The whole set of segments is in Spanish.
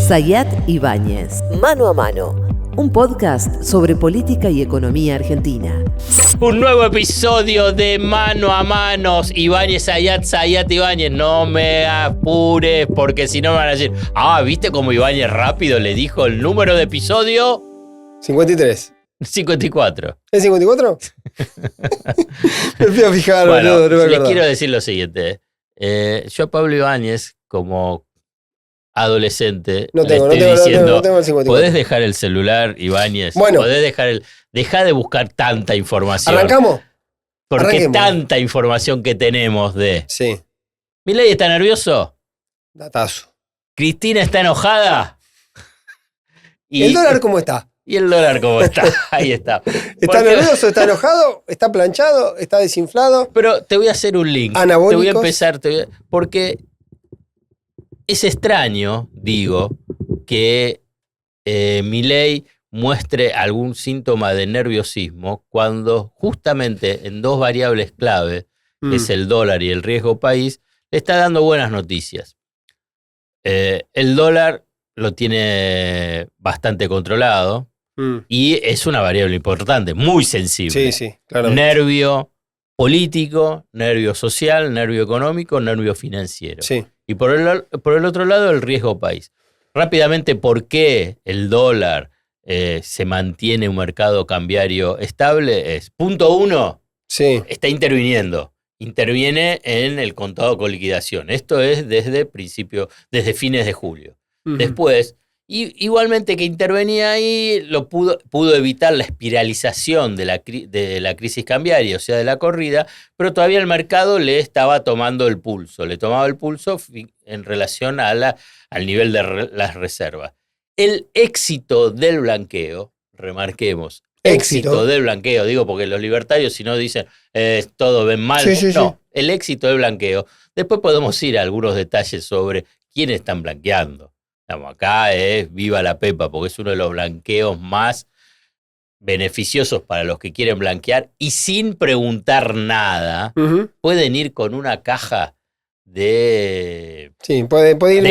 Zayat Ibáñez. Mano a mano. Un podcast sobre política y economía argentina. Un nuevo episodio de Mano a Manos. Ibáñez, Zayat Ibáñez. No me apures, porque si no me van a decir, ¿viste cómo Ibáñez rápido le dijo el número de episodio? 53. 54. ¿Es 54? Me fui a fijar, bueno, no me les acordaba. quiero decir lo siguiente. Yo a Pablo Ibáñez, como adolescente, No le tengo estoy diciendo, el 54. ¿podés dejar el celular, Ibáñez? Bueno. ¿Podés dejar Dejá de buscar tanta información? ¿Arrancamos? Porque Arranquemos. tanta información que tenemos de... Sí, ¿Milei está nervioso? datazo. ¿Cristina está enojada? ¿El dólar cómo está? ¿Y el dólar cómo está? Ahí está. ¿Está nervioso? ¿Está enojado? ¿Está planchado? ¿Está desinflado? Pero te voy a hacer un link. Anabólicos. Te voy a empezar, porque es extraño, digo, que Milei muestre algún síntoma de nerviosismo cuando justamente en dos variables clave, que es el dólar y el riesgo país, le está dando buenas noticias. El dólar lo tiene bastante controlado y es una variable importante, muy sensible. Sí, claro. Nervio político, nervio social, nervio económico, nervio financiero. Sí. Y por el otro lado, el riesgo país. Rápidamente, ¿por qué el dólar se mantiene un mercado cambiario estable? Punto uno, Sí. está interviniendo. Interviene en el contado con liquidación. Esto es desde fines de julio. Después, igualmente que intervenía ahí, pudo evitar la espiralización de la crisis cambiaria, o sea, de la corrida, pero todavía el mercado le estaba tomando el pulso. Le tomaba el pulso en relación al nivel de las reservas. El éxito del blanqueo, remarquemos, éxito del blanqueo, digo porque los libertarios si no dicen todo ven mal, no, el éxito del blanqueo. Después podemos ir a algunos detalles sobre quiénes están blanqueando. Acá es viva la pepa, porque es uno de los blanqueos más beneficiosos para los que quieren blanquear y sin preguntar nada, pueden ir con una caja de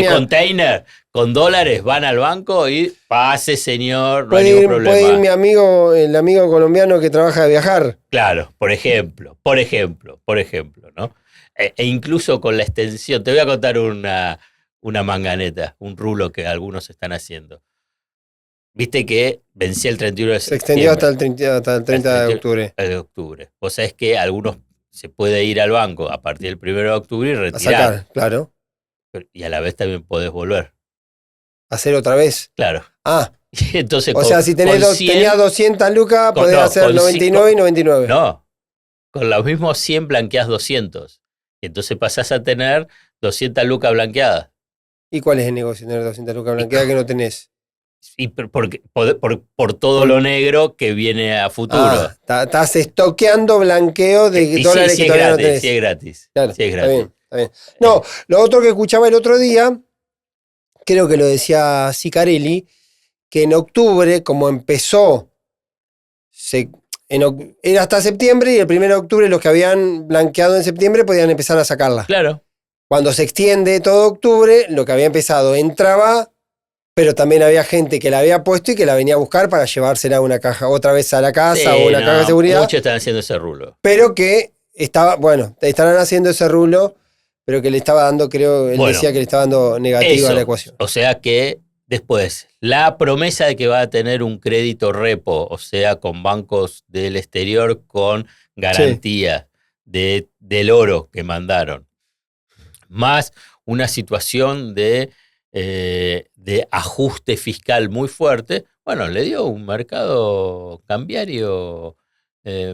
container con dólares, van al banco y pase, señor, no hay ningún problema. ¿Puede ir mi amigo, el amigo colombiano que trabaja de viajar? Claro, por ejemplo, ¿no? E incluso con la extensión, te voy a contar una manganeta, un rulo que algunos están haciendo. Viste que vencía el 31 de septiembre. Se extendió hasta el 30 de octubre. De octubre. Vos sabés que algunos se puede ir al banco a partir del 1 de octubre y retirar. A sacar, claro. Y a la vez también podés volver. ¿Hacer otra vez? Claro. Entonces, o sea, si tenías 200 lucas, podés hacer 99 y 99. No, con los mismos 100 blanqueás 200. Entonces pasás a tener 200 lucas blanqueadas. ¿Y cuál es el negocio de tener 200 lucas blanqueadas que no tenés? Y por todo lo negro que viene a futuro. Estás estoqueando blanqueo de dólares que todavía no tenés. Sí, es gratis. Claro, sí, es gratis. Está bien. No, lo otro que escuchaba el otro día, creo que lo decía Sicarelli, que en octubre, como empezó, era hasta septiembre y el 1 de octubre los que habían blanqueado en septiembre podían empezar a sacarla. Claro. Cuando se extiende todo octubre, lo que había empezado entraba, pero también había gente que la había puesto y que la venía a buscar para llevársela a una caja otra vez a la casa o una caja de seguridad. Muchos están haciendo ese rulo. Pero que estarán haciendo ese rulo, pero que le estaba dando, él decía que le estaba dando negativa a la ecuación. O sea que después, la promesa de que va a tener un crédito repo, o sea, con bancos del exterior con garantía del oro que mandaron, más una situación de ajuste fiscal muy fuerte, bueno, le dio un mercado cambiario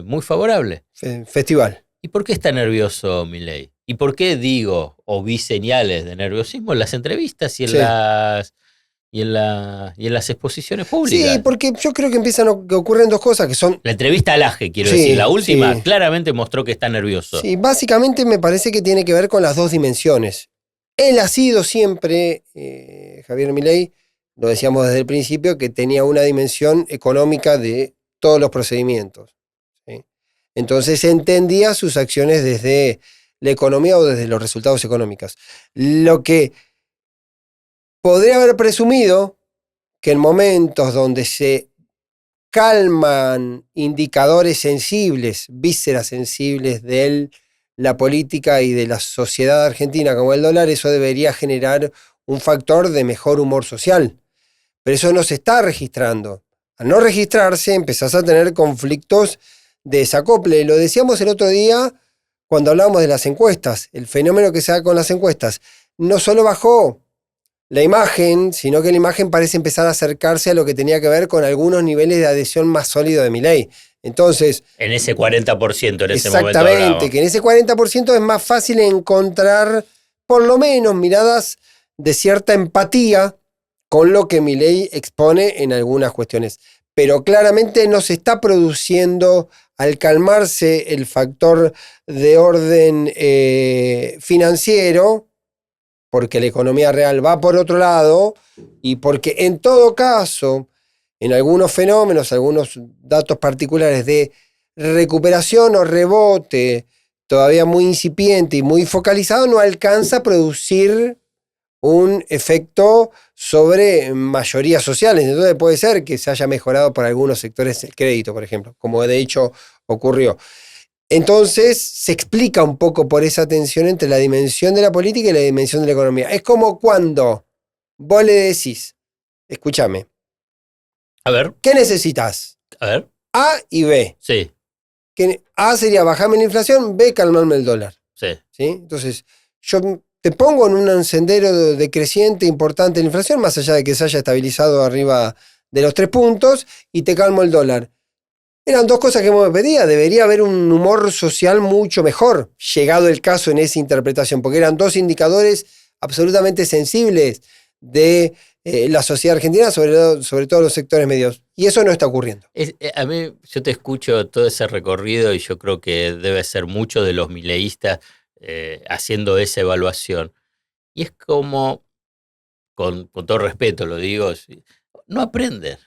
muy favorable. Festival. ¿Y por qué está nervioso Milei? ¿Y por qué vi señales de nerviosismo en las entrevistas y en las exposiciones públicas? Sí, porque yo creo que ocurren dos cosas que son... La entrevista al AGE, quiero decir, la última, claramente mostró que está nervioso. Sí, básicamente me parece que tiene que ver con las dos dimensiones. Él ha sido siempre, Javier Milei, lo decíamos desde el principio, que tenía una dimensión económica de todos los procedimientos. ¿Sí? Entonces entendía sus acciones desde la economía o desde los resultados económicos. Lo que podría haber presumido que en momentos donde se calman indicadores sensibles, vísceras sensibles de la política y de la sociedad argentina como el dólar, eso debería generar un factor de mejor humor social. Pero eso no se está registrando. Al no registrarse, empezás a tener conflictos de desacople. Lo decíamos el otro día cuando hablábamos de las encuestas. El fenómeno que se da con las encuestas no solo bajó la imagen, sino que la imagen parece empezar a acercarse a lo que tenía que ver con algunos niveles de adhesión más sólidos de Milei. Entonces, en ese 40% en ese momento. Exactamente, que en ese 40% es más fácil encontrar por lo menos miradas de cierta empatía con lo que Milei expone en algunas cuestiones. Pero claramente no se está produciendo, al calmarse el factor de orden financiero, porque la economía real va por otro lado y porque en todo caso, en algunos fenómenos, algunos datos particulares de recuperación o rebote todavía muy incipiente y muy focalizado, no alcanza a producir un efecto sobre mayorías sociales. Entonces puede ser que se haya mejorado por algunos sectores el crédito, por ejemplo, como de hecho ocurrió. Entonces se explica un poco por esa tensión entre la dimensión de la política y la dimensión de la economía. Es como cuando vos le decís, escúchame, A ver, ¿qué necesitas? a ver. A y B. Sí, Que A sería bajarme la inflación, B calmarme el dólar. sí. ¿Sí? Entonces, yo te pongo en un sendero decreciente importante la inflación, más allá de que se haya estabilizado arriba de los 3 puntos, y te calmo el dólar. Eran dos cosas que me pedía. Debería haber un humor social mucho mejor, llegado el caso en esa interpretación, porque eran dos indicadores absolutamente sensibles de la sociedad argentina, sobre todo los sectores medios. Y eso no está ocurriendo. A mí, yo te escucho todo ese recorrido y yo creo que debe ser muchos de los mileístas haciendo esa evaluación. Y es como, con todo respeto lo digo, no aprenden.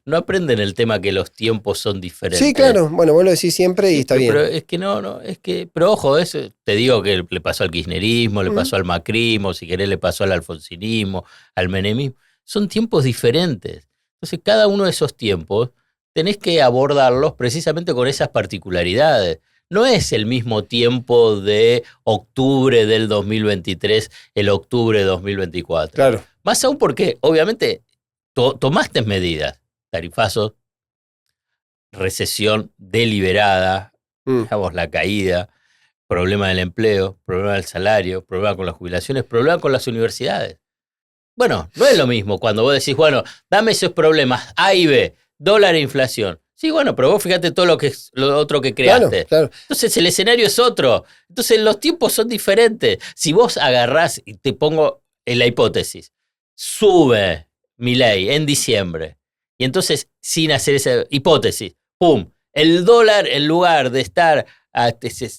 No aprenden el tema que los tiempos son diferentes. Sí, claro. Bueno, vos lo decís siempre y está bien. Pero es que pero ojo, eso te digo que le pasó al kirchnerismo, le pasó al macrismo, si querés le pasó al alfonsinismo, al menemismo. Son tiempos diferentes. Entonces, cada uno de esos tiempos tenés que abordarlos precisamente con esas particularidades. No es el mismo tiempo de octubre del 2023, el octubre de 2024. Claro. Más aún porque, obviamente, tomaste medidas, tarifazos, recesión deliberada, digamos, la caída, problema del empleo, problema del salario, problema con las jubilaciones, problema con las universidades. Bueno, no es lo mismo cuando vos decís, bueno, dame esos problemas A y B, dólar e inflación. Sí, bueno, pero vos fíjate todo lo otro que creaste. Claro. Entonces el escenario es otro. Entonces los tiempos son diferentes. Si vos agarrás, y te pongo en la hipótesis, sube Milei en diciembre, y entonces sin hacer esa hipótesis, ¡pum! El dólar, en lugar de estar,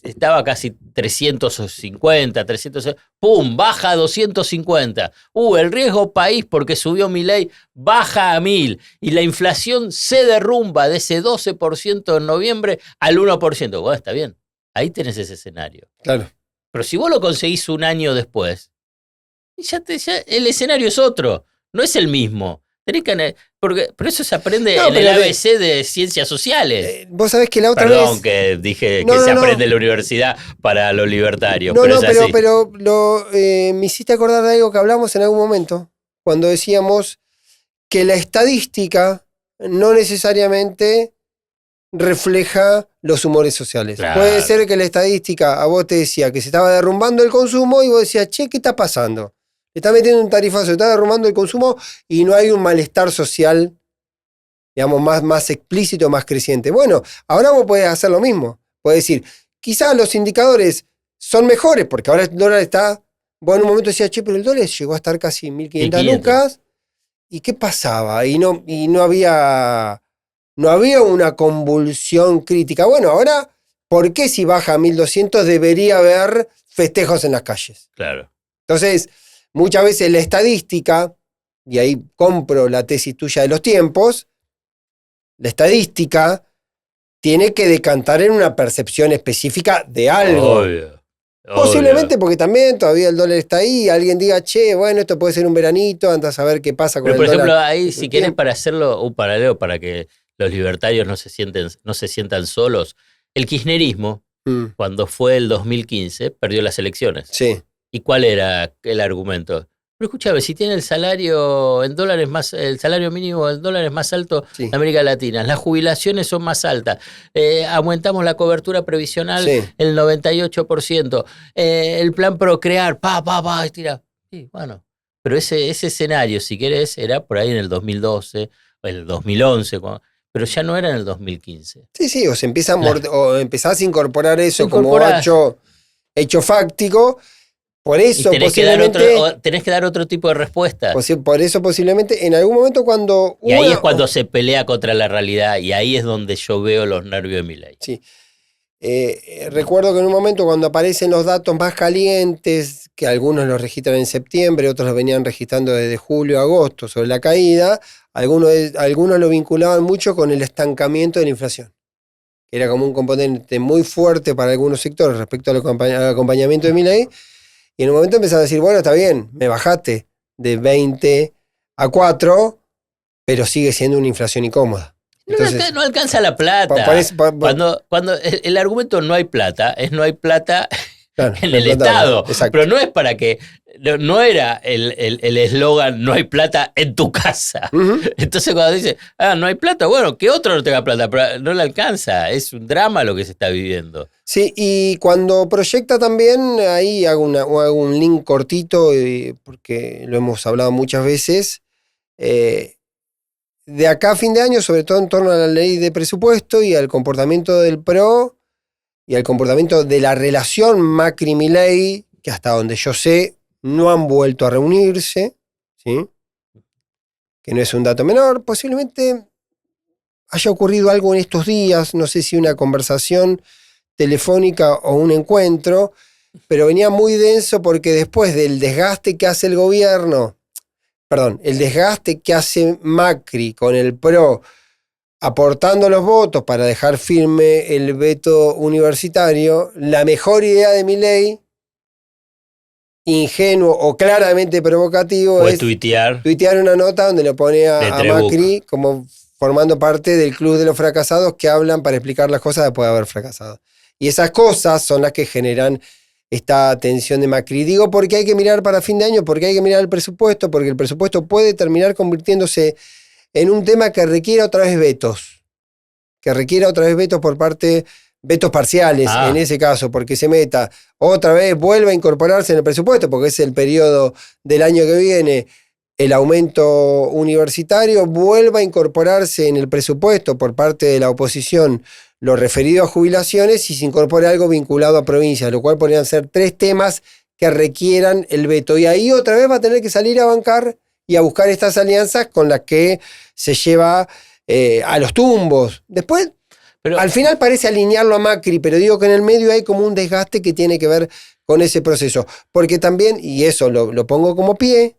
estaba casi 350, 300, ¡pum! Baja a 250. El riesgo país porque subió Milei baja a 1000 y la inflación se derrumba de ese 12% en noviembre al 1%. Bueno, está bien, ahí tenés ese escenario. Claro. Pero si vos lo conseguís un año después, ya el escenario es otro, no es el mismo. Pero eso se aprende en el ABC de Ciencias Sociales. Vos sabés que la otra Perdón vez... que dije que se aprende en la universidad para los libertarios. Pero me hiciste acordar de algo que hablamos en algún momento, cuando decíamos que la estadística no necesariamente refleja los humores sociales. Claro. Puede ser que la estadística a vos te decía que se estaba derrumbando el consumo y vos decías, che, ¿qué está pasando? Le está metiendo un tarifazo, se está derrumbando el consumo y no hay un malestar social, digamos, más explícito, más creciente. Bueno, ahora vos podés hacer lo mismo. Podés decir, quizás los indicadores son mejores, porque ahora el dólar está... Vos en un momento decías, che, pero el dólar llegó a estar casi 1.500 lucas. ¿Y qué pasaba? Y no había una convulsión crítica. Bueno, ahora, ¿por qué si baja a 1.200 debería haber festejos en las calles? Claro. Entonces, muchas veces la estadística, y ahí compro la tesis tuya de los tiempos, la estadística tiene que decantar en una percepción específica de algo. Obvio. Posiblemente porque también todavía el dólar está ahí. Alguien diga, che, bueno, esto puede ser un veranito, andas a ver qué pasa con Pero, el por dólar. ejemplo, ahí, si querés, para hacerlo un paralelo, para que los libertarios no se sientan solos, el kirchnerismo, cuando fue el 2015, perdió las elecciones. Sí. ¿Y cuál era el argumento? Pero escúchame, si tiene el salario en dólares más, el salario mínimo en dólares más alto Sí. de América Latina, las jubilaciones son más altas, aumentamos la cobertura previsional Sí. el 98%, el plan Procrear, estira. Sí, bueno, pero ese escenario, si querés, era por ahí en el 2012 o en el 2011, pero ya no era en el 2015. Sí, o se empieza Claro. o empezás a incorporar eso como Incorporás. hecho fáctico. Por Y eso tenés posiblemente, tenés que dar otro tipo de respuesta. por eso posiblemente en algún momento cuando Y ahí es cuando se pelea contra la realidad, y ahí es donde yo veo los nervios de Milei. Sí. Recuerdo que en un momento cuando aparecen los datos más calientes, que algunos los registran en septiembre, otros los venían registrando desde julio a agosto sobre la caída, algunos lo vinculaban mucho con el estancamiento de la inflación. Era como un componente muy fuerte para algunos sectores respecto al acompañamiento de Milei. Y en un momento empezaron a decir, bueno, está bien, me bajaste de 20 a 4, pero sigue siendo una inflación incómoda. Entonces, No alcanza la plata. Cuando el argumento no hay plata, es no hay plata claro, en el Estado. Exacto. Pero no es para que. No era el eslogan no hay plata en tu casa. Entonces cuando dice, no hay plata, bueno, que otro no tenga plata, pero no le alcanza. Es un drama lo que se está viviendo. Sí, y cuando proyecta también, ahí hago un link cortito, porque lo hemos hablado muchas veces, de acá a fin de año, sobre todo en torno a la ley de presupuesto y al comportamiento del PRO y al comportamiento de la relación Macri-Milei, que hasta donde yo sé no han vuelto a reunirse, ¿sí? Que no es un dato menor, posiblemente haya ocurrido algo en estos días, no sé si una conversación telefónica o un encuentro, pero venía muy denso porque después del desgaste que hace el gobierno, el desgaste que hace Macri con el PRO, aportando los votos para dejar firme el veto universitario, la mejor idea de Milei, ingenuo o claramente provocativo, Fue es tuitear una nota donde le pone a Macri como formando parte del club de los fracasados que hablan para explicar las cosas después de haber fracasado. Y esas cosas son las que generan esta tensión de Macri. Digo porque hay que mirar para fin de año, porque hay que mirar el presupuesto, porque el presupuesto puede terminar convirtiéndose en un tema que requiera otra vez vetos. Que requiera otra vez vetos por parte, vetos parciales en ese caso, porque se meta otra vez, vuelva a incorporarse en el presupuesto, porque es el periodo del año que viene, el aumento universitario, vuelva a incorporarse en el presupuesto por parte de la oposición lo referido a jubilaciones y se incorpore algo vinculado a provincias, lo cual podrían ser 3 temas que requieran el veto. Y ahí otra vez va a tener que salir a bancar y a buscar estas alianzas con las que se lleva a los tumbos. Después, al final parece alinearlo a Macri, pero digo que en el medio hay como un desgaste que tiene que ver con ese proceso. Porque también, y eso lo pongo como pie,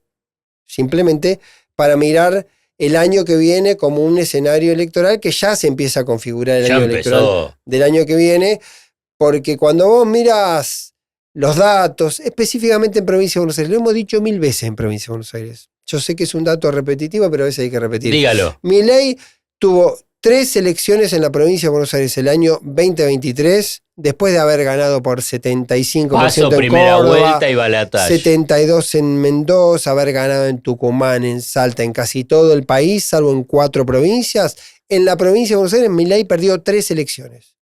simplemente para mirar el año que viene como un escenario electoral que ya se empieza a configurar el año electoral del año que viene, porque cuando vos miras los datos, específicamente en Provincia de Buenos Aires, lo hemos dicho 1000 veces en Provincia de Buenos Aires. Yo sé que es un dato repetitivo, pero a veces hay que repetir. Dígalo. Milei tuvo 3 elecciones en la Provincia de Buenos Aires el año 2023, después de haber ganado por 75% Paso, en primera Córdoba, vuelta y balotaje. 72 en Mendoza, haber ganado en Tucumán, en Salta, en casi todo el país, salvo en 4 provincias. En la Provincia de Buenos Aires, Milei perdió 3 elecciones.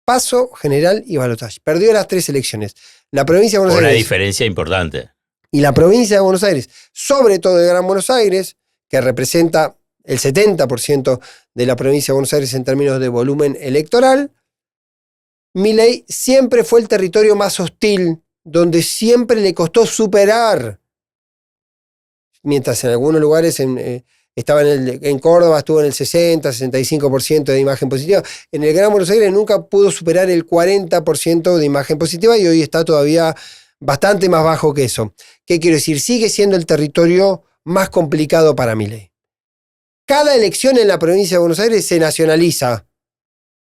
Paso, general y balotaje. Perdió las 3 elecciones. La Provincia de Buenos Aires. Una diferencia importante. Y la Provincia de Buenos Aires, sobre todo de Gran Buenos Aires, que representa el 70% de la Provincia de Buenos Aires en términos de volumen electoral, Milei siempre fue el territorio más hostil, donde siempre le costó superar. Mientras en algunos lugares estaba en Córdoba, estuvo en el 60-65% de imagen positiva. En el Gran Buenos Aires nunca pudo superar el 40% de imagen positiva y hoy está todavía bastante más bajo que eso. ¿Qué quiero decir? Sigue siendo el territorio más complicado para Milei. Cada elección en la Provincia de Buenos Aires se nacionaliza.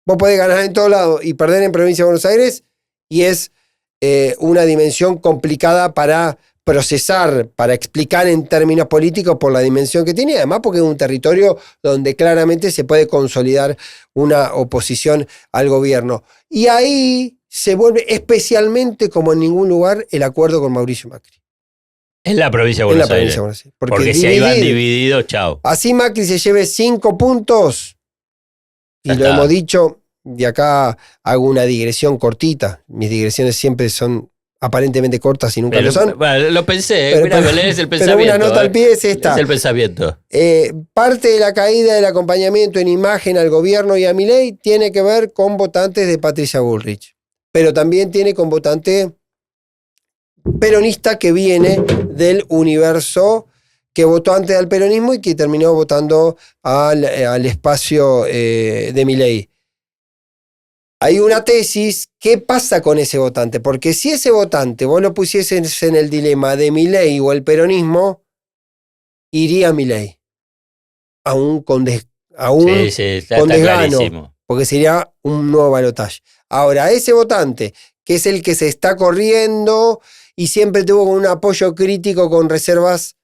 Vos podés ganar en todo lado y perder en Provincia de Buenos Aires y es una dimensión complicada para procesar, para explicar en términos políticos por la dimensión que tiene, además porque es un territorio donde claramente se puede consolidar una oposición al gobierno. Y ahí se vuelve especialmente como en ningún lugar el acuerdo con Mauricio Macri. En la provincia de Buenos Aires. Porque si ahí van divididos, chao. Así Macri se lleve 5 puntos, y Ya lo está. hemos dicho, de acá hago una digresión cortita. Mis digresiones siempre son aparentemente cortas y nunca lo son. Bueno, lo pensé, Pero- mira, pero- Belén, es el Pero pensamiento. una nota al pie es esta. Es el pensamiento. Parte de la caída del acompañamiento en imagen al gobierno y a Milei tiene que ver con votantes de Patricia Bullrich, pero también tiene con votante peronista que viene del universo que votó antes al peronismo y que terminó votando al espacio de Milei. Hay una tesis, ¿qué pasa con ese votante? Porque si ese votante vos lo pusieses en el dilema de Milei o el peronismo, iría a Milei. Aún con Sí, está desgano, clarísimo. porque sería un nuevo balotaje. Ahora, ese votante, que es el que se está corriendo y siempre tuvo un apoyo crítico con reservas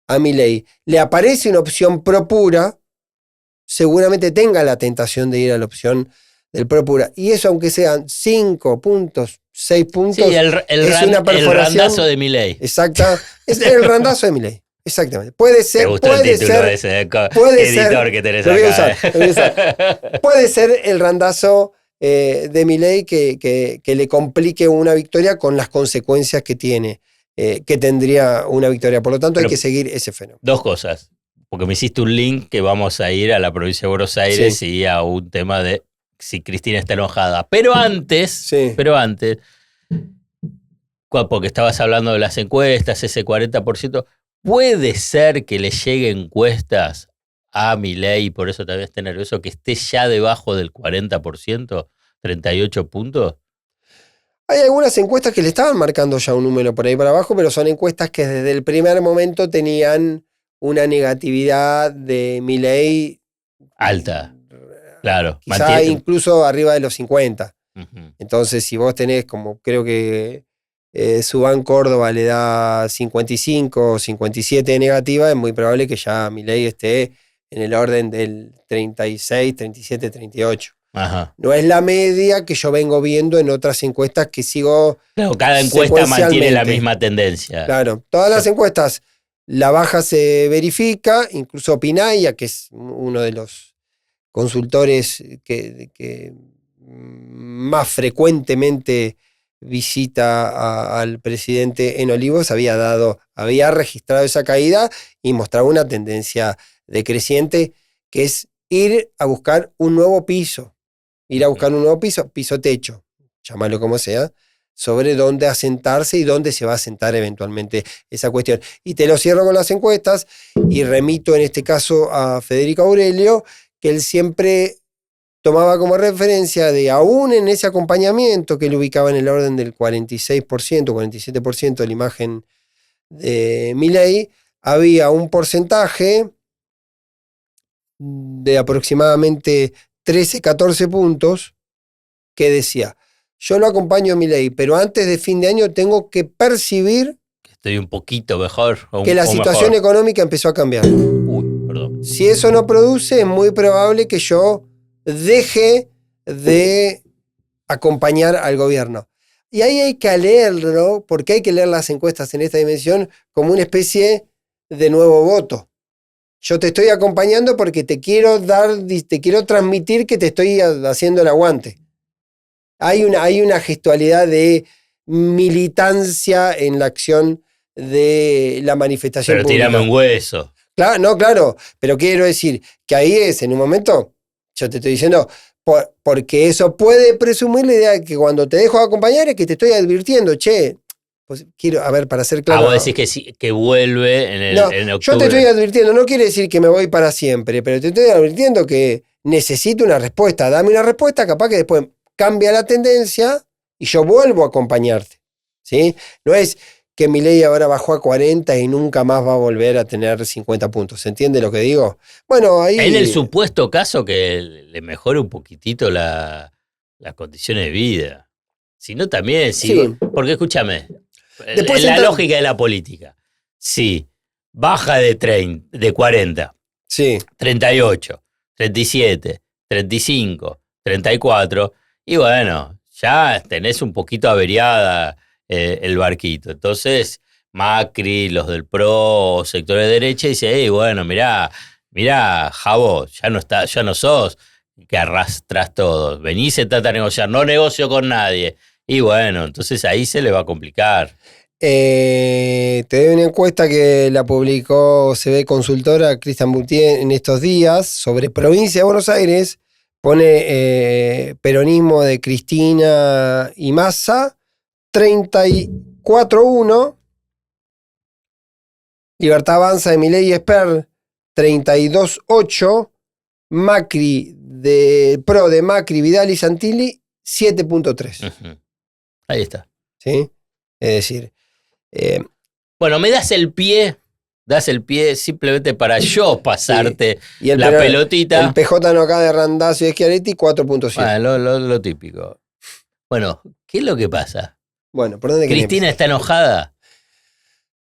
a Milei, le aparece una opción pro pura, seguramente tenga la tentación de ir a la opción del pro pura. Y eso, aunque sean 5 puntos, 6 puntos, Sí, el una perforación randazo de Milei. exacta. Es el randazo de Milei. Exactamente. Puede ser. Te gustó el título ese, puede editor ser, que tenés lo voy a acá. usar, lo voy a usar. Puede ser el randazo de Milei que le complique una victoria con las consecuencias que tiene, que tendría una victoria. Por lo tanto, hay que seguir ese fenómeno. Dos cosas. Porque me hiciste un link que vamos a ir a la provincia de Buenos Aires Sí. y a un tema de si Cristina está enojada. Pero antes, porque estabas hablando de las encuestas, ese 40%, ¿puede ser que le llegue encuestas a Milei y por eso también esté nervioso, que esté ya debajo del 40%, 38 puntos? Hay algunas encuestas que le estaban marcando ya un número por ahí para abajo, pero son encuestas que desde el primer momento tenían una negatividad de Milei alta. Claro. Quizá incluso arriba de los 50. Uh-huh. Entonces, si vos tenés, como creo que Subán Córdoba le da 55 o 57 de negativa, es muy probable que ya Milei esté en el orden del 36, 37, 38. Ajá. No es la media que yo vengo viendo en otras encuestas que sigo. Claro, cada encuesta mantiene la misma tendencia. Claro, todas las encuestas, la baja se verifica, incluso Pinaya, que es uno de los consultores que más frecuentemente visita al presidente en Olivos, había registrado esa caída y mostraba una tendencia decreciente, que es ir a buscar un nuevo piso. Ir a buscar un nuevo piso techo, llámalo como sea, sobre dónde asentarse y dónde se va a asentar eventualmente esa cuestión. Y te lo cierro con las encuestas y remito en este caso a Federico Aurelio, que él siempre tomaba como referencia de aún en ese acompañamiento que él ubicaba en el orden del 46%, 47% de la imagen de Milei, había un porcentaje de aproximadamente 13, 14 puntos que decía, yo lo acompaño a Milei, pero antes de fin de año tengo que percibir que estoy un poquito mejor. Que la situación económica empezó a cambiar. Perdón. Si eso no produce, es muy probable que yo deje de acompañar al gobierno. Y ahí hay que leerlo, porque hay que leer las encuestas en esta dimensión como una especie de nuevo voto. Yo te estoy acompañando porque te quiero transmitir que te estoy haciendo el aguante. Hay una gestualidad de militancia en la acción de la manifestación Pero pública. tirame un hueso. Claro, pero quiero decir que ahí es, en un momento, yo te estoy diciendo, porque eso puede presumir la idea de que cuando te dejo de acompañar es que te estoy advirtiendo, pues quiero, a ver, para ser claro. Vos decís que, sí, que vuelve en octubre. Yo te estoy advirtiendo, no quiere decir que me voy para siempre, pero te estoy advirtiendo que necesito una respuesta. Dame una respuesta, capaz que después cambia la tendencia y yo vuelvo a acompañarte. ¿Sí? No es que Milei ahora bajó a 40 y nunca más va a volver a tener 50 puntos. ¿Se entiende lo que digo? Bueno, ahí... En el supuesto caso que le mejore un poquitito las condiciones de vida. sino también, Sí. porque escúchame, Después la entra- lógica de la política, sí, baja de 40, Sí. 38, 37, 35, 34, y bueno, ya tenés un poquito averiada el barquito. Entonces, Macri, los del PRO, sectores de derecha, dice, hey, bueno, mirá, Javo, ya no sos que arrastras todo. Venís, se trata de negociar, no negocio con nadie. Y bueno, entonces ahí se le va a complicar. Te doy una encuesta que la publicó CB Consultora Cristian Boutier en estos días sobre provincia de Buenos Aires. Pone peronismo de Cristina y Massa, 34-1. Libertad Avanza de Milei y Esper, 32-8. Macri de PRO de Macri, Vidal y Santilli, 7.3. Ujú. Ahí está. ¿Sí? Es decir, Bueno, me das el pie simplemente para yo pasarte y el, la el pelotita. PJ no acá de Randazzo y Schiaretti, 4.7. Bueno, lo típico. Bueno, ¿qué es lo que pasa? Bueno, ¿por dónde querés ¿Cristina empezar? está enojada?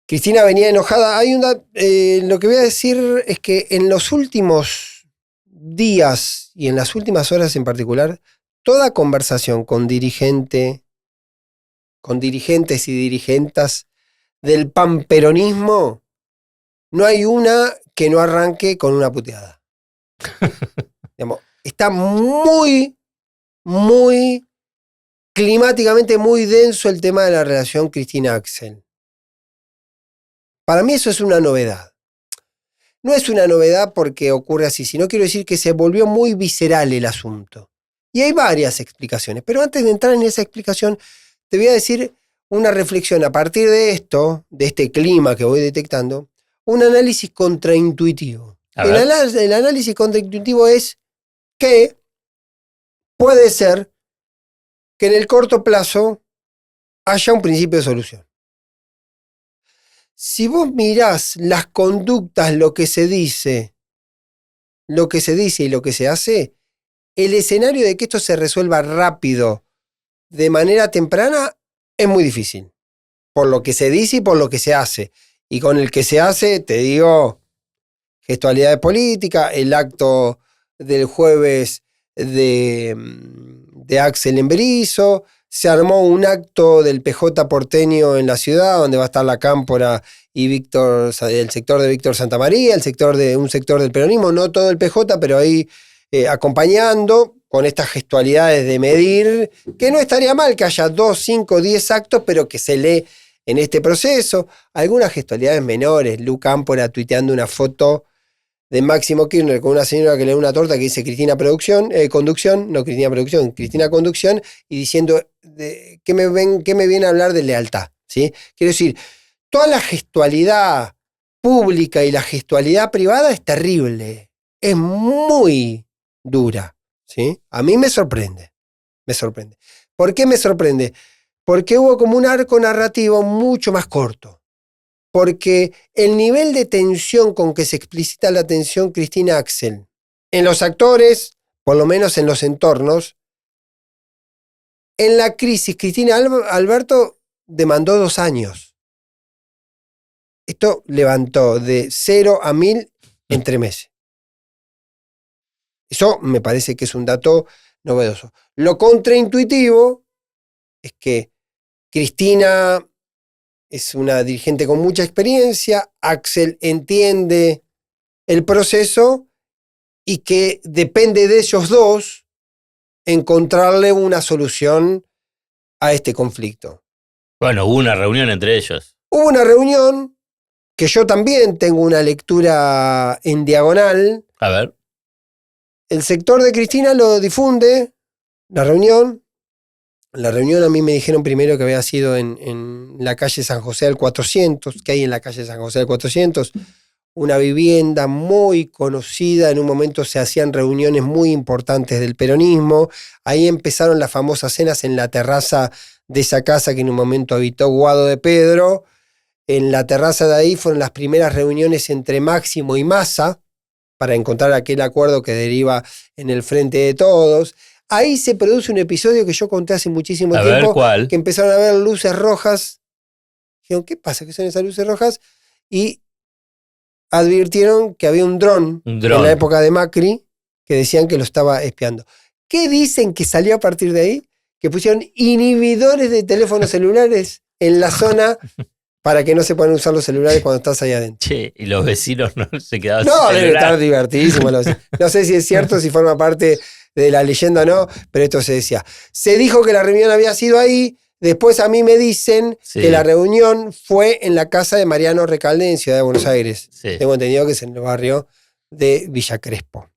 Cristina venía enojada. Lo que voy a decir es que en los últimos días y en las últimas horas en particular, toda conversación con dirigentes y dirigentas del pamperonismo, no hay una que no arranque con una puteada. Digamos, está muy, muy climáticamente muy denso el tema de la relación Cristina-Axel. Para mí eso es una novedad. No es una novedad porque ocurre así, sino quiero decir que se volvió muy visceral el asunto. Y hay varias explicaciones, pero antes de entrar en esa explicación, te voy a decir una reflexión a partir de esto, de este clima que voy detectando, un análisis contraintuitivo. El análisis contraintuitivo es que puede ser que en el corto plazo haya un principio de solución. Si vos mirás las conductas, lo que se dice y lo que se hace, el escenario de que esto se resuelva rápido, de manera temprana, es muy difícil. Por lo que se dice y por lo que se hace. Y con el que se hace, te digo, gestualidades políticas, el acto del jueves de Axel en Berizo, se armó un acto del PJ porteño en la ciudad, donde va a estar la Cámpora y el sector de Víctor Santamaría, un sector del peronismo, no todo el PJ, pero ahí acompañando con estas gestualidades de medir, que no estaría mal que haya 2, 5, 10 actos, pero que se lee en este proceso. Algunas gestualidades menores, Lu Cámpora tuiteando una foto de Máximo Kirchner con una señora que le da una torta que dice Cristina Conducción, no Cristina Producción, Cristina Conducción, y diciendo ¿qué me viene a hablar de lealtad? ¿Sí? Quiero decir, toda la gestualidad pública y la gestualidad privada es terrible, es muy dura. ¿Sí? A mí me sorprende. ¿Por qué me sorprende? Porque hubo como un arco narrativo mucho más corto. Porque el nivel de tensión con que se explicita la tensión Cristina-Axel en los actores, por lo menos en los entornos, en la crisis Cristina Alberto demandó 2 años. Esto levantó de 0 a 1000 en 3 meses. Eso me parece que es un dato novedoso. Lo contraintuitivo es que Cristina es una dirigente con mucha experiencia, Axel entiende el proceso y que depende de ellos dos encontrarle una solución a este conflicto. Bueno, hubo una reunión entre ellos. Hubo una reunión que yo también tengo una lectura en diagonal. A ver. El sector de Cristina lo difunde, la reunión. La reunión a mí me dijeron primero que había sido en la calle San José del 400, que hay en la calle San José del 400, una vivienda muy conocida, en un momento se hacían reuniones muy importantes del peronismo, ahí empezaron las famosas cenas en la terraza de esa casa que en un momento habitó Guado de Pedro, en la terraza de ahí fueron las primeras reuniones entre Máximo y Massa, para encontrar aquel acuerdo que deriva en el Frente de Todos. Ahí se produce un episodio que yo conté hace muchísimo A tiempo. ver, ¿cuál? Que empezaron a ver luces rojas. Dijeron, ¿qué pasa? ¿Qué son esas luces rojas? Y advirtieron que había un dron en la época de Macri que decían que lo estaba espiando. ¿Qué dicen que salió a partir de ahí? Que pusieron inhibidores de teléfonos celulares en la zona para que no se puedan usar los celulares cuando estás ahí adentro. Che, y los vecinos no se quedaban No, sin debe celular. estar divertidísimo. No sé si es cierto, si forma parte de la leyenda o no, pero esto se decía. Se dijo que la reunión había sido ahí. Después a mí me dicen que la reunión fue en la casa de Mariano Recalde en Ciudad de Buenos Aires. Sí. Tengo entendido que es en el barrio de Villa Crespo.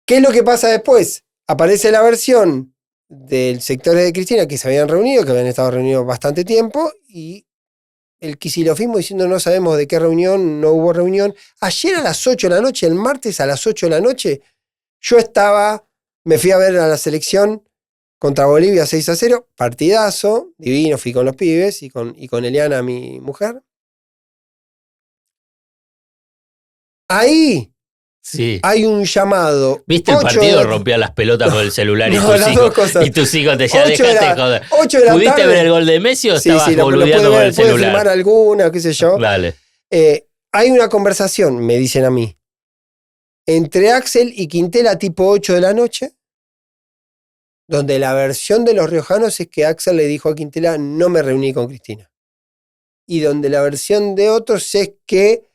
¿Qué es lo que pasa después? Aparece la versión del sector de Cristina que se habían reunido, que habían estado reunidos bastante tiempo, y el quisilofismo diciendo no sabemos de qué reunión, no hubo reunión. Ayer a las 8 de la noche, el martes a las 8 de la noche, yo me fui a ver a la selección contra Bolivia 6-0, partidazo, divino, fui con los pibes y con Eliana, mi mujer. Ahí hay un llamado. ¿Viste el partido? Rompía las pelotas con el celular y tus hijos te decían, dejate joder. 8 de la ¿Pudiste tarde ver el gol de Messi o estabas boludeando con el pude celular? filmar alguna, qué sé yo. Dale. Hay una conversación, me dicen a mí, entre Axel y Quintela tipo 8 de la noche, donde la versión de los riojanos es que Axel le dijo a Quintela, no me reuní con Cristina. Y donde la versión de otros es que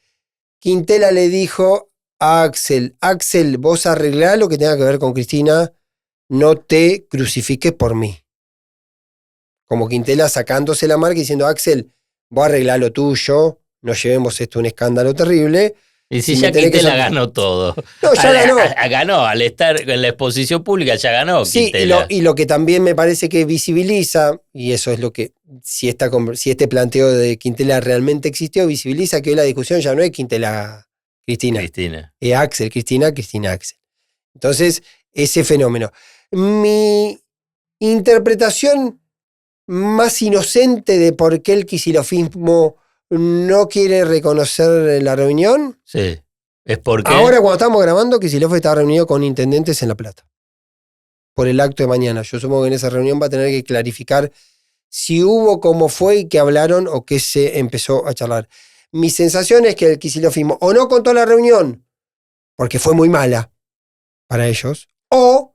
Quintela le dijo a Axel, vos arreglá lo que tenga que ver con Cristina, no te crucifiques por mí. Como Quintela sacándose la marca y diciendo, Axel, vos arreglá lo tuyo, no llevemos esto a un escándalo terrible. Y si ya Quintela ganó todo. No, ya ganó. Ganó, al estar en la exposición pública ya ganó Quintela. Y lo que también me parece que visibiliza, y eso es lo que, si este planteo de Quintela realmente existió, visibiliza que hoy la discusión ya no es Quintela-Cristina. Es Axel, Cristina-Axel. Entonces, ese fenómeno. Mi interpretación más inocente de por qué el quisilofismo no quiere reconocer la reunión. Sí. ¿Es porque? Ahora, cuando estamos grabando, Kicillof está reunido con intendentes en La Plata. Por el acto de mañana. Yo supongo que en esa reunión va a tener que clarificar si hubo, cómo fue y qué hablaron o qué se empezó a charlar. Mi sensación es que el quisilofismo o no contó la reunión porque fue muy mala para ellos, o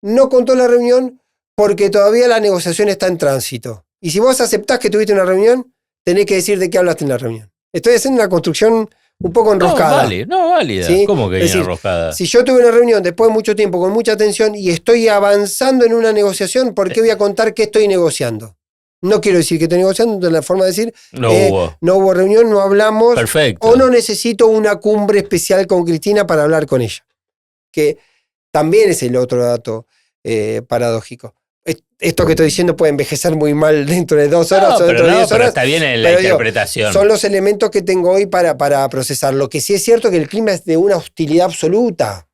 no contó la reunión porque todavía la negociación está en tránsito. Y si vos aceptás que tuviste una reunión, tenés que decir de qué hablaste en la reunión. Estoy haciendo una construcción un poco enroscada. No, válida. ¿Sí? ¿Cómo que viene enroscada? Si yo tuve una reunión después de mucho tiempo, con mucha atención, y estoy avanzando en una negociación, ¿por qué voy a contar qué estoy negociando? No quiero decir que estoy negociando, de la forma de decir, no hubo reunión, no hablamos. Perfecto. O no necesito una cumbre especial con Cristina para hablar con ella. Que también es el otro dato paradójico. Esto que estoy diciendo puede envejecer muy mal dentro de 2 horas o dentro de 10 horas. Pero está bien en la interpretación. Son los elementos que tengo hoy para procesar. Lo que sí es cierto es que el clima es de una hostilidad absoluta.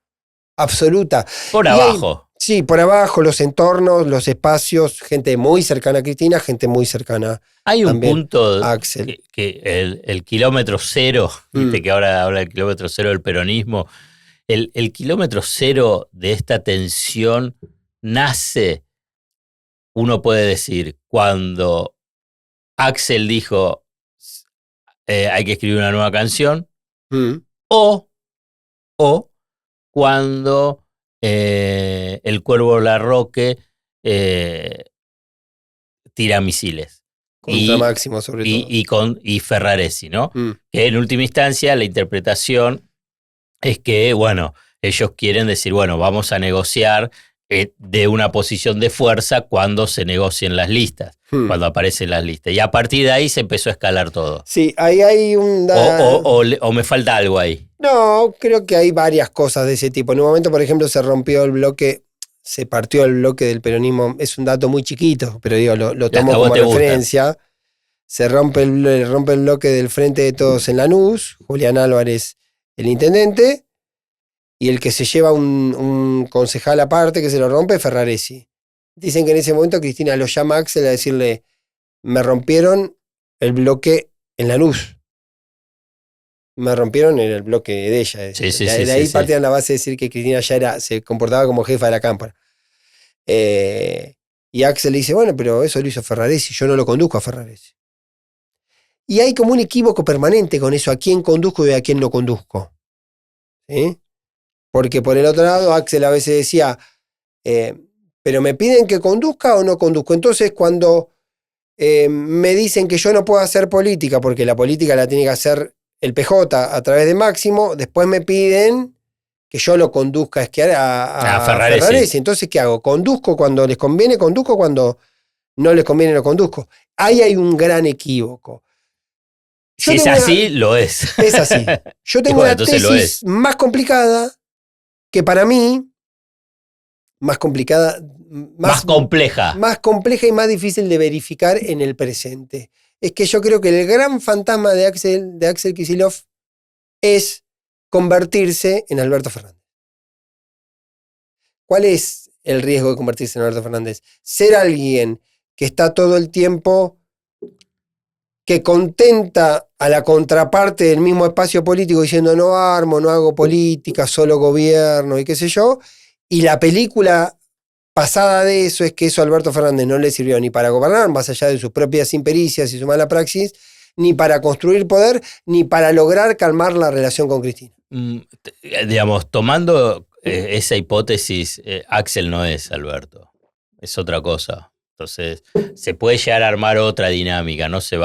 Absoluta. Por abajo. Sí, por abajo, los entornos, los espacios, gente muy cercana a Cristina, gente muy cercana Hay un punto a Axel. Que el kilómetro cero, viste que ahora habla del kilómetro cero del peronismo, el kilómetro cero de esta tensión nace, uno puede decir, cuando Axel dijo hay que escribir una nueva canción, o cuando el Cuervo Larroque tira misiles. Contra Máximo, sobre todo. Y Ferraresi, ¿no? Que en última instancia la interpretación es que, bueno, ellos quieren decir, bueno, vamos a negociar de una posición de fuerza cuando se negocien las listas, cuando aparecen las listas. Y a partir de ahí se empezó a escalar todo. Sí, ahí hay un... O me falta algo ahí. No, creo que hay varias cosas de ese tipo. En un momento, por ejemplo, se partió el bloque del peronismo. Es un dato muy chiquito, pero digo, lo tomo como referencia. Se rompe el bloque del Frente de Todos en Lanús, Julián Álvarez, el intendente, y el que se lleva un concejal aparte que se lo rompe, Ferraresi. Dicen que en ese momento Cristina lo llama a Axel a decirle, me rompieron el bloque en Lanús. me rompieron en el bloque de ella. De ahí partían la base de decir que Cristina ya se comportaba como jefa de la cámara. Y Axel le dice, bueno, pero eso lo hizo Ferraresi, yo no lo conduzco a Ferraresi. Y hay como un equívoco permanente con eso, a quién conduzco y a quién no conduzco. ¿Sí? Porque por el otro lado, Axel a veces decía, pero me piden que conduzca o no conduzco. Entonces, cuando me dicen que yo no puedo hacer política, porque la política la tiene que hacer el PJ a través de Máximo, después me piden que yo lo conduzca a esquiar a Ferraresi. Entonces, ¿qué hago? ¿Conduzco cuando les conviene? ¿Conduzco cuando no les conviene? No conduzco. Ahí hay un gran equívoco. Si es así, lo es. Es así. Yo tengo una tesis más complicada que para mí, más compleja y más difícil de verificar en el presente. Es que yo creo que el gran fantasma de Axel Kicillof es convertirse en Alberto Fernández. ¿Cuál es el riesgo de convertirse en Alberto Fernández? Ser alguien que está todo el tiempo, que contenta a la contraparte del mismo espacio político diciendo no armo, no hago política, solo gobierno y qué sé yo, y la película pasada de eso es que eso a Alberto Fernández no le sirvió ni para gobernar, más allá de sus propias impericias y su mala praxis, ni para construir poder, ni para lograr calmar la relación con Cristina. Digamos, tomando esa hipótesis, Axel no es Alberto, es otra cosa. Entonces, se puede llegar a armar otra dinámica, no se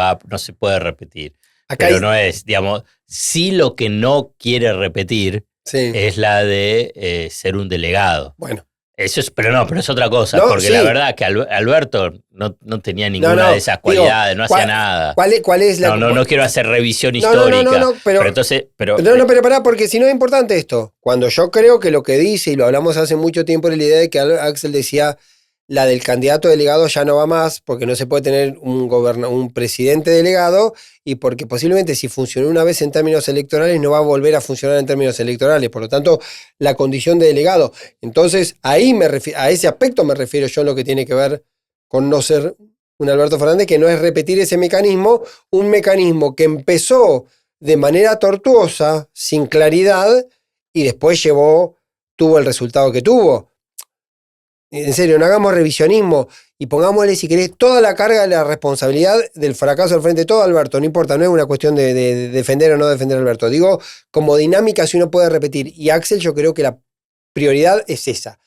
puede repetir. Pero no es, digamos, sí lo que no quiere repetir es la de ser un delegado. Bueno. Eso es, pero es otra cosa, porque la verdad que Alberto no tenía ninguna de esas cualidades, no hacía nada. ¿Cuál es la? No quiero hacer revisión histórica. Pero pará, porque si no es importante esto. Cuando yo creo que lo que dice, y lo hablamos hace mucho tiempo, era la idea de que Axel decía, la del candidato delegado ya no va más, porque no se puede tener un presidente delegado, y porque posiblemente si funcionó una vez en términos electorales, no va a volver a funcionar en términos electorales. Por lo tanto, la condición de delegado. Entonces, ahí a ese aspecto me refiero yo en lo que tiene que ver con no ser un Alberto Fernández, que no es repetir ese mecanismo, un mecanismo que empezó de manera tortuosa, sin claridad, y después tuvo el resultado que tuvo. En serio, no hagamos revisionismo y pongámosle, si querés, toda la carga de la responsabilidad del fracaso al frente de todo Alberto. No importa, no es una cuestión de defender o no defender a Alberto. Digo, como dinámica, si uno puede repetir. Y Axel, yo creo que la prioridad es esa.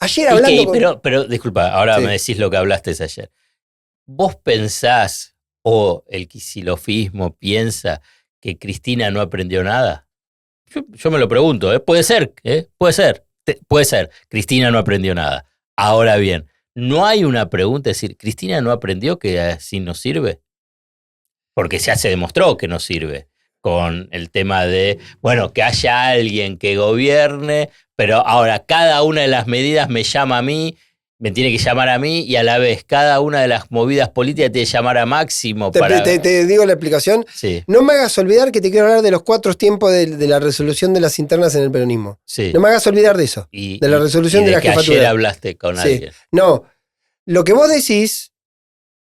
Ayer hablando pero disculpa, ahora me decís lo que hablaste ayer. ¿Vos pensás, o el kicilofismo piensa, que Cristina no aprendió nada? Yo me lo pregunto, puede ser, puede ser. Cristina no aprendió nada. Ahora bien, ¿no hay una pregunta? Es decir, ¿Cristina no aprendió que así no sirve? Porque ya se demostró que no sirve. Con el tema de, que haya alguien que gobierne, pero ahora cada una de las medidas me llama a mí, me tiene que llamar a mí, y a la vez cada una de las movidas políticas tiene que llamar a Máximo. Te digo la explicación. Sí. No me hagas olvidar que te quiero hablar de los 4 tiempos de la resolución de las internas en el peronismo. Sí. No me hagas olvidar de eso. De la resolución de la jefatura. Ayer hablaste con alguien. No, lo que vos decís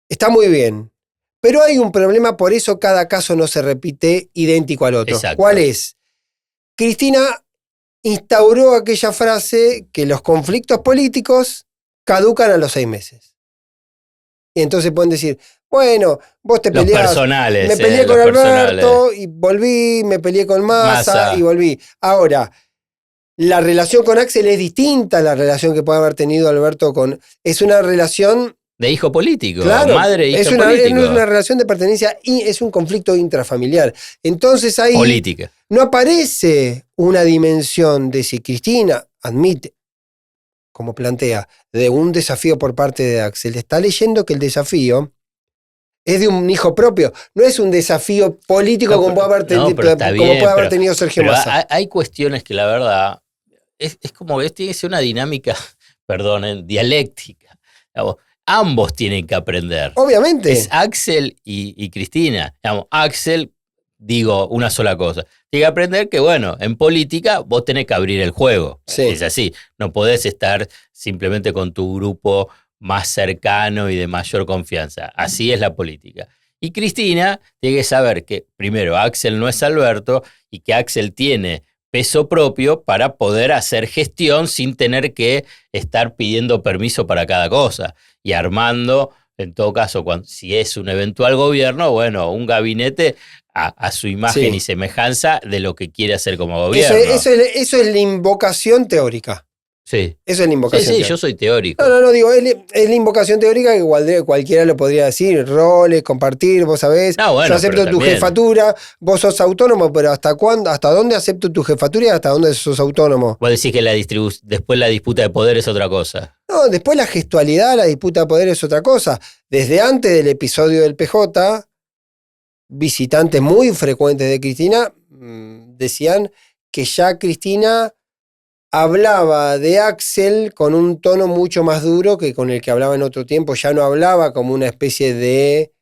está muy bien, pero hay un problema, por eso cada caso no se repite idéntico al otro. Exacto. ¿Cuál es? Cristina instauró aquella frase que los conflictos políticos caducan a los 6 meses. Y entonces pueden decir, bueno, vos te peleás. Los personales. Me peleé con Alberto y volví, me peleé con Massa y volví. Ahora, la relación con Axel es distinta a la relación que puede haber tenido Alberto con... Es una relación... De hijo político, claro, madre e hijo político. Es una relación de pertenencia y es un conflicto intrafamiliar. Entonces ahí política. No aparece una dimensión de si Cristina admite, como plantea, de un desafío por parte de Axel. Está leyendo que el desafío es de un hijo propio. No es un desafío político como puede haber tenido Sergio Massa. Hay cuestiones que la verdad es como que tiene que ser una dinámica, dialéctica. Ambos tienen que aprender. Obviamente. Es Axel y Cristina. Axel, digo una sola cosa. Tiene que aprender que, en política vos tenés que abrir el juego. Sí. Es así. No podés estar simplemente con tu grupo más cercano y de mayor confianza. Así es la política. Y Cristina tiene que saber que, primero, Axel no es Alberto y que Axel tiene peso propio para poder hacer gestión sin tener que estar pidiendo permiso para cada cosa y armando, en todo caso, si es un eventual gobierno, bueno, un gabinete a su imagen Sí. y semejanza de lo que quiere hacer como gobierno. Eso es la invocación teórica. Sí. Eso es la invocación Sí, teórica. yo soy teórico. No, digo, es la invocación teórica que cualquiera lo podría decir. Roles, compartir, vos sabés. No, bueno, yo acepto tu jefatura, vos sos autónomo, pero ¿hasta cuándo? ¿Hasta dónde acepto tu jefatura y hasta dónde sos autónomo? Vos decís que después la disputa de poder es otra cosa. No, después la gestualidad, la disputa de poder es otra cosa. Desde antes del episodio del PJ, visitantes muy frecuentes de Cristina decían que ya Cristina hablaba de Axel con un tono mucho más duro que con el que hablaba en otro tiempo. Ya no hablaba como una especie de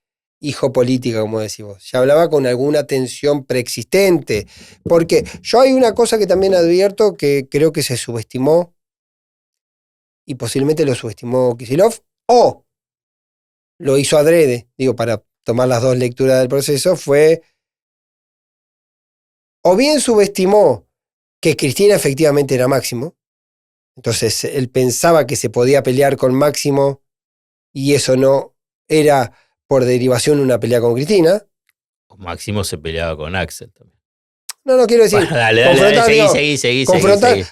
hijo política, como decís vos. Ya hablaba con alguna tensión preexistente. Porque yo hay una cosa que también advierto que creo que se subestimó, y posiblemente lo subestimó Kicillof, o lo hizo adrede, digo, para tomar las dos lecturas del proceso, fue o bien subestimó que Cristina efectivamente era Máximo, entonces él pensaba que se podía pelear con Máximo y eso no era por derivación una pelea con Cristina. Máximo se peleaba con Axel también. No quiero decir. Bueno, dale, seguí.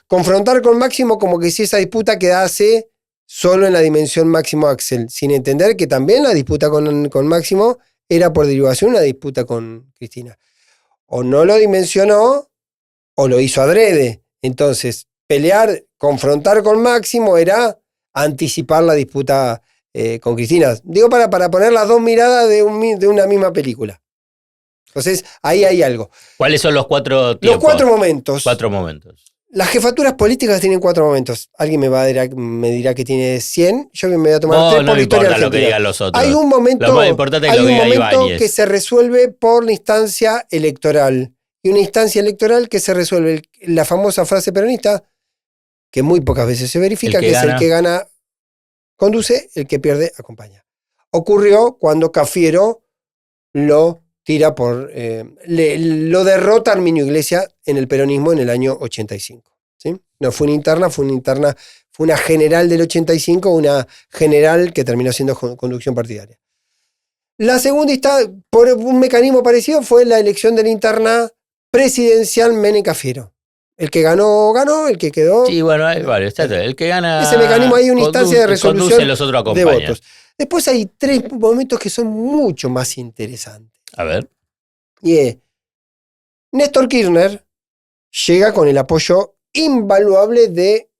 Confrontar con Máximo como que si esa disputa quedase solo en la dimensión Máximo-Axel, sin entender que también la disputa con Máximo era por derivación una disputa con Cristina. O no lo dimensionó o lo hizo adrede. Entonces, confrontar con Máximo era anticipar la disputa con Cristina. Digo para poner las dos miradas de una misma película. Entonces, ahí hay algo. ¿Cuáles son los 4 tiempos? Los 4 momentos. 4 momentos. Las jefaturas políticas tienen 4 momentos. Alguien me dirá que tiene 100. Yo me voy a tomar 3 por la historia argentina. Lo que digan los otros. Hay un momento, lo más importante es lo que diga Ibáñez. Que se resuelve por la instancia electoral. Y una instancia electoral que se resuelve. La famosa frase peronista, que muy pocas veces se verifica, que es el que gana conduce, el que pierde acompaña. Ocurrió cuando Cafiero lo tira lo derrota Arminio Iglesias en el peronismo en el año 85. ¿Sí? No fue una interna, fue una general del 85, una general que terminó siendo conducción partidaria. La segunda instancia, por un mecanismo parecido, fue la elección de la interna presidencial Menem Cafiero. El que ganó, el que quedó. Sí, bueno, hay varios. El que gana. Ese mecanismo hay una instancia de resolución los otros de votos. Después hay 3 momentos que son mucho más interesantes. A ver. Y Néstor Kirchner llega con el apoyo invaluable de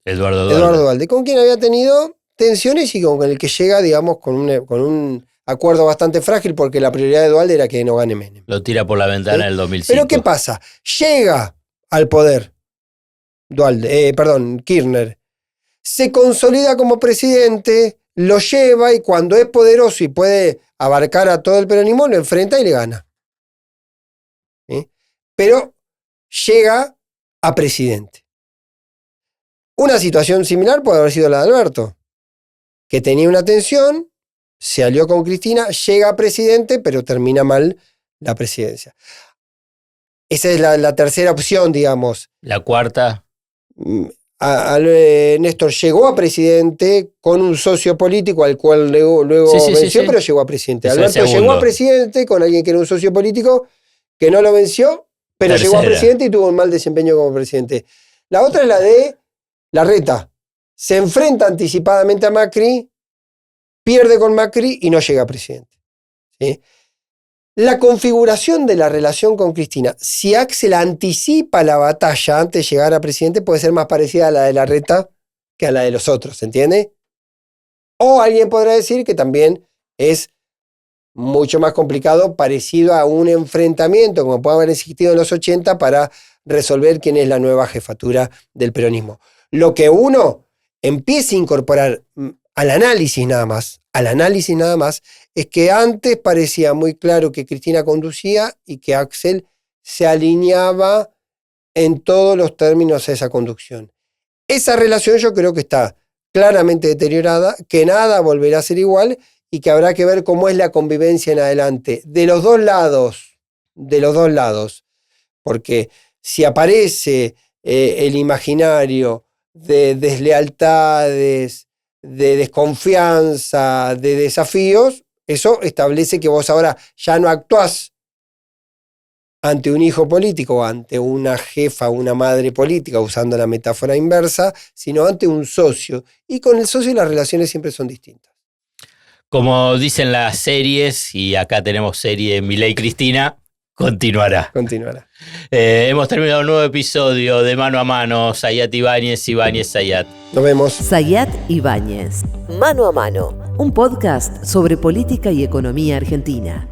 Eduardo Duhalde, con quien había tenido tensiones y con el que llega, digamos, con un acuerdo bastante frágil, porque la prioridad de Duhalde era que no gane Menem. Lo tira por la ventana en el 2005. Pero ¿qué pasa? Llega al poder Kirchner, se consolida como presidente, lo lleva y cuando es poderoso y puede abarcar a todo el peronismo, lo enfrenta y le gana. ¿Sí? Pero llega a presidente. Una situación similar puede haber sido la de Alberto, que tenía una tensión, se alió con Cristina, llega a presidente, pero termina mal la presidencia. Esa es la tercera opción, digamos. La cuarta. Néstor llegó a presidente con un socio político al cual luego venció, pero llegó a presidente. Alberto llegó a presidente con alguien que era un socio político que no lo venció, pero llegó a presidente y tuvo un mal desempeño como presidente. La otra es la de Larreta. Se enfrenta anticipadamente a Macri, pierde con Macri y no llega a presidente. ¿Sí? La configuración de la relación con Cristina, si Axel anticipa la batalla antes de llegar a presidente, puede ser más parecida a la de Larreta que a la de los otros, ¿se entiende? O alguien podrá decir que también es mucho más complicado, parecido a un enfrentamiento como puede haber existido en los 80 para resolver quién es la nueva jefatura del peronismo. Lo que uno empieza a incorporar al análisis nada más, es que antes parecía muy claro que Cristina conducía y que Axel se alineaba en todos los términos a esa conducción. Esa relación yo creo que está claramente deteriorada, que nada volverá a ser igual y que habrá que ver cómo es la convivencia en adelante. De los dos lados, porque si aparece el imaginario de deslealtades, de desconfianza, de desafíos, eso establece que vos ahora ya no actuás ante un hijo político o ante una jefa, una madre política, usando la metáfora inversa, sino ante un socio. Y con el socio las relaciones siempre son distintas. Como dicen las series, y acá tenemos serie Milei Cristina, continuará. Hemos terminado un nuevo episodio de Mano a Mano. Zayat Ibáñez, Zayat. Nos vemos. Zayat Ibáñez. Mano a Mano. Un podcast sobre política y economía argentina.